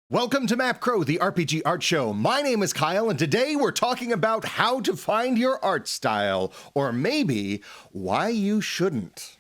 Welcome to Map Crow, the RPG art show. My name is Kyle, and today we're talking about how to find your art style, or maybe why you shouldn't.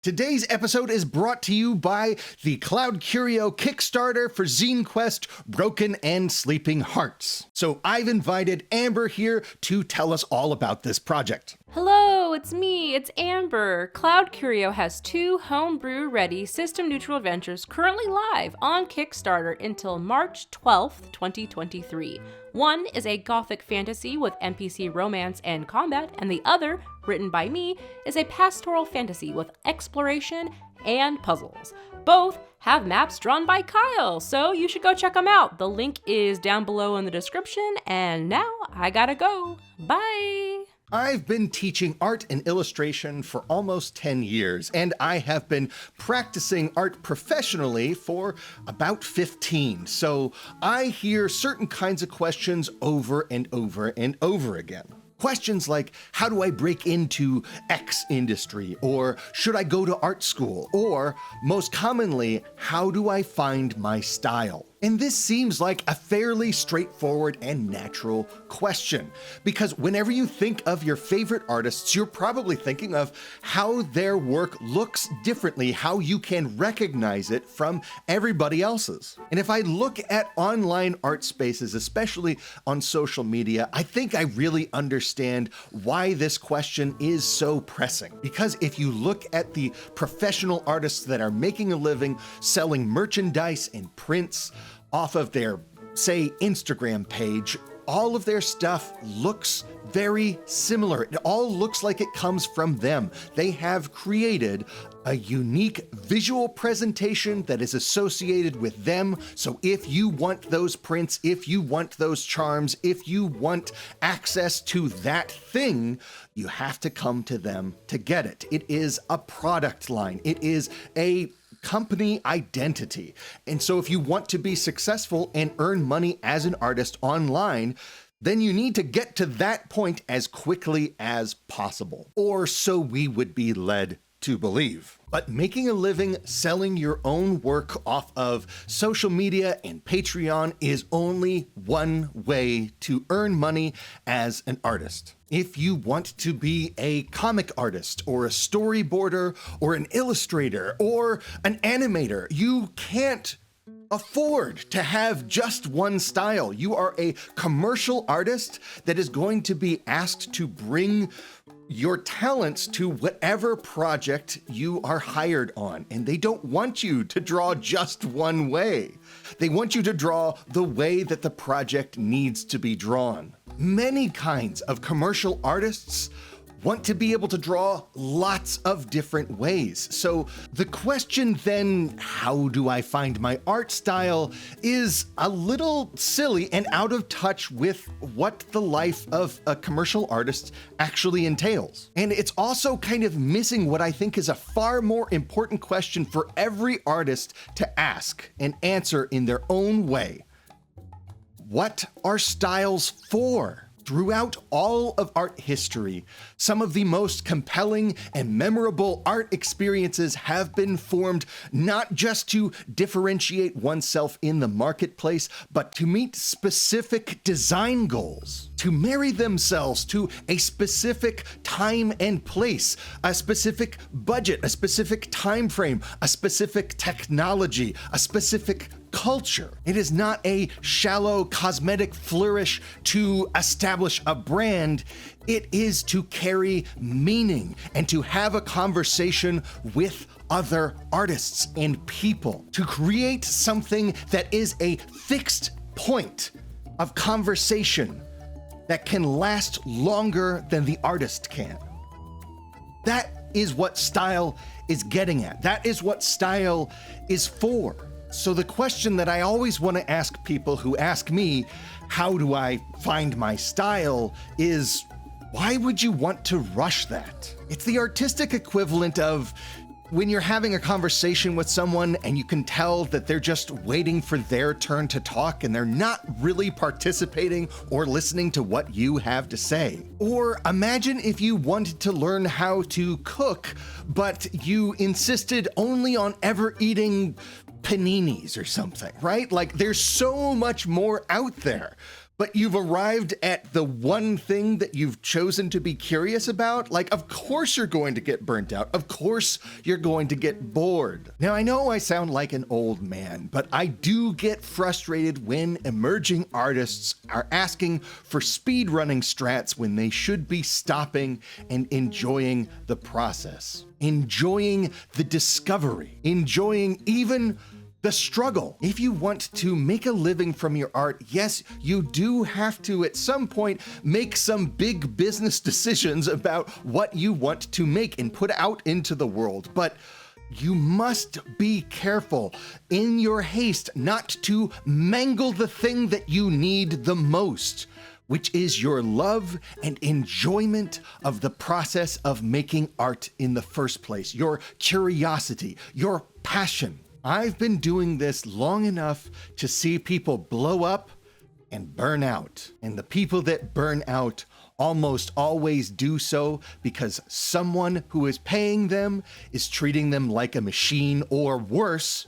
Today's episode is brought to you by the Cloud Curio Kickstarter for Zine Quest Broken and Sleeping Hearts. So I've invited Amber here to tell us all about this project. Hello, it's me, it's Amber. Cloud Curio has 2 homebrew-ready system-neutral adventures currently live on Kickstarter until March 12th, 2023. One is a gothic fantasy with NPC romance and combat, and the other, written by me, is a pastoral fantasy with exploration and puzzles. Both have maps drawn by Kyle, so you should go check them out. The link is down below in the description, and now I gotta go. Bye! I've been teaching art and illustration for almost 10 years, and I have been practicing art professionally for about 15. So I hear certain kinds of questions over and over and over again. Questions like, how do I break into X industry? Or should I go to art school? Or most commonly, how do I find my style? And this seems like a fairly straightforward and natural question, because whenever you think of your favorite artists, you're probably thinking of how their work looks differently, how you can recognize it from everybody else's. And if I look at online art spaces, especially on social media, I think I really understand why this question is so pressing. Because if you look at the professional artists that are making a living selling merchandise and prints off of their, say, Instagram page, all of their stuff looks very similar. It all looks like it comes from them. They have created a unique visual presentation that is associated with them. So if you want those prints, if you want those charms, if you want access to that thing, you have to come to them to get it. It is a product line. It is a company identity. And so if you want to be successful and earn money as an artist online, then you need to get to that point as quickly as possible. Or so we would be led to believe. But making a living selling your own work off of social media and Patreon is only one way to earn money as an artist. If you want to be a comic artist or a storyboarder or an illustrator or an animator, you can't afford to have just one style. You are a commercial artist that is going to be asked to bring your talents to whatever project you are hired on. And they don't want you to draw just one way. They want you to draw the way that the project needs to be drawn. Many kinds of commercial artists want to be able to draw lots of different ways. So the question then, how do I find my art style, is a little silly and out of touch with what the life of a commercial artist actually entails. And it's also kind of missing what I think is a far more important question for every artist to ask and answer in their own way. What are styles for? Throughout all of art history, some of the most compelling and memorable art experiences have been formed not just to differentiate oneself in the marketplace, but to meet specific design goals, to marry themselves to a specific time and place, a specific budget, a specific time frame, a specific technology, a specific culture. It is not a shallow cosmetic flourish to establish a brand. It is to carry meaning and to have a conversation with other artists and people, to create something that is a fixed point of conversation that can last longer than the artist can. That is what style is getting at. That is what style is for. So the question that I always want to ask people who ask me, how do I find my style, is why would you want to rush that? It's the artistic equivalent of when you're having a conversation with someone and you can tell that they're just waiting for their turn to talk and they're not really participating or listening to what you have to say. Or imagine if you wanted to learn how to cook, but you insisted only on ever eating paninis or something, right? Like there's so much more out there. But you've arrived at the one thing that you've chosen to be curious about? Like, of course you're going to get burnt out. Of course you're going to get bored. Now, I know I sound like an old man, but I do get frustrated when emerging artists are asking for speedrunning strats when they should be stopping and enjoying the process, enjoying the discovery, enjoying even the struggle. If you want to make a living from your art, yes, you do have to at some point make some big business decisions about what you want to make and put out into the world. But you must be careful in your haste not to mangle the thing that you need the most, which is your love and enjoyment of the process of making art in the first place, your curiosity, your passion. I've been doing this long enough to see people blow up and burn out. And the people that burn out almost always do so because someone who is paying them is treating them like a machine, or worse,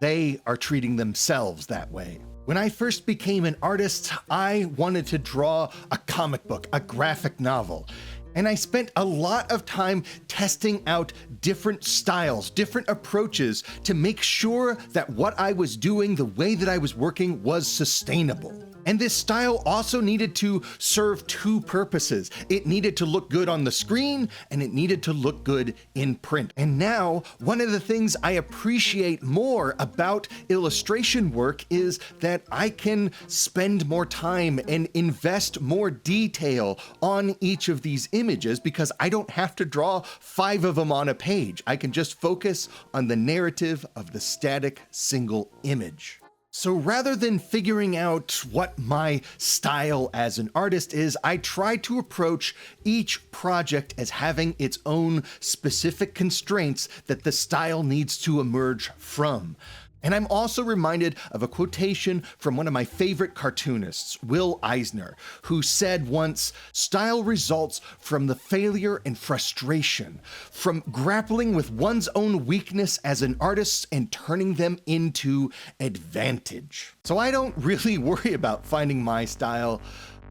they are treating themselves that way. When I first became an artist, I wanted to draw a comic book, a graphic novel. And I spent a lot of time testing out different styles, different approaches to make sure that what I was doing, the way that I was working, was sustainable. And this style also needed to serve two purposes. It needed to look good on the screen, and it needed to look good in print. And now, one of the things I appreciate more about illustration work is that I can spend more time and invest more detail on each of these images because I don't have to draw 5 of them on a page. I can just focus on the narrative of the static single image. So rather than figuring out what my style as an artist is, I try to approach each project as having its own specific constraints that the style needs to emerge from. And I'm also reminded of a quotation from one of my favorite cartoonists, Will Eisner, who said once, "Style results from the failure and frustration, from grappling with one's own weakness as an artist and turning them into advantage." So I don't really worry about finding my style.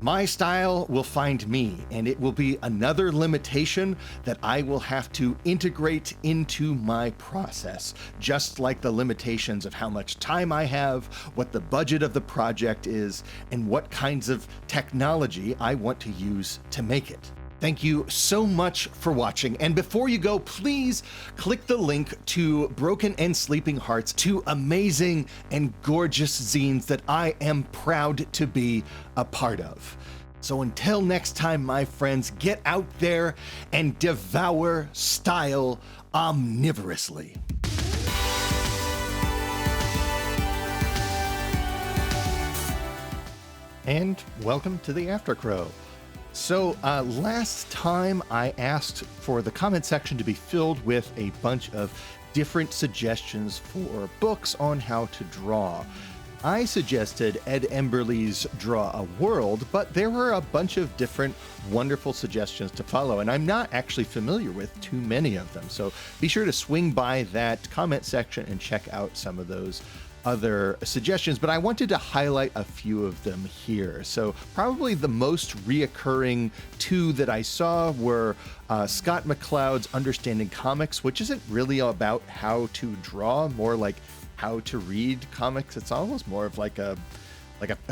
My style will find me, and it will be another limitation that I will have to integrate into my process, just like the limitations of how much time I have, what the budget of the project is, and what kinds of technology I want to use to make it. Thank you so much for watching, and before you go, please click the link to Broken and Sleeping Hearts, 2 amazing and gorgeous zines that I am proud to be a part of. So until next time, my friends, get out there and devour style omnivorously. And welcome to the Aftercrow. So last time I asked for the comment section to be filled with a bunch of different suggestions for books on how to draw. I suggested Ed Emberley's Draw a World, but there were a bunch of different wonderful suggestions to follow, and I'm not actually familiar with too many of them. So be sure to swing by that comment section and check out some of those other suggestions, but I wanted to highlight a few of them here. So probably the most reoccurring 2 that I saw were Scott McCloud's Understanding Comics, which isn't really about how to draw, more like how to read comics. It's almost more of like a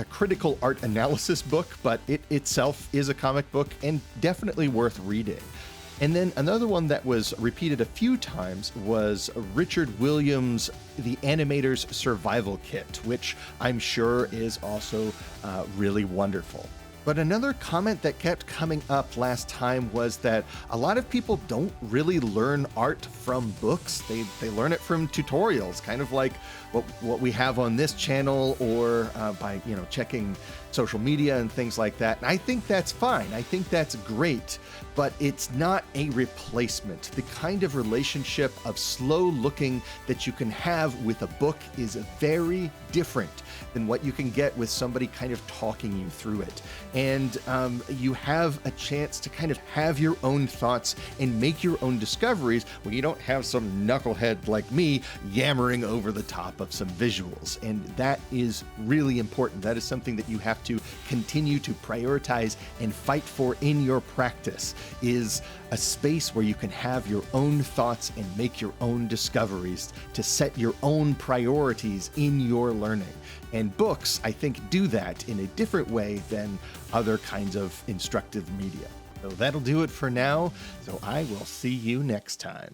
critical art analysis book, but it itself is a comic book and definitely worth reading. And then another one that was repeated a few times was Richard Williams' The Animator's Survival Kit, which I'm sure is also really wonderful. But another comment that kept coming up last time was that a lot of people don't really learn art from books. They learn it from tutorials, kind of like what we have on this channel, or by checking social media and things like that. And I think that's fine. I think that's great, but it's not a replacement. The kind of relationship of slow looking that you can have with a book is very different than what you can get with somebody kind of talking you through it. And you have a chance to kind of have your own thoughts and make your own discoveries when you don't have some knucklehead like me yammering over the top of some visuals. And that is really important. That is something that you have to continue to prioritize and fight for in your practice, is a space where you can have your own thoughts and make your own discoveries to set your own priorities in your learning. And books, I think, do that in a different way than other kinds of instructive media. So that'll do it for now. So I will see you next time.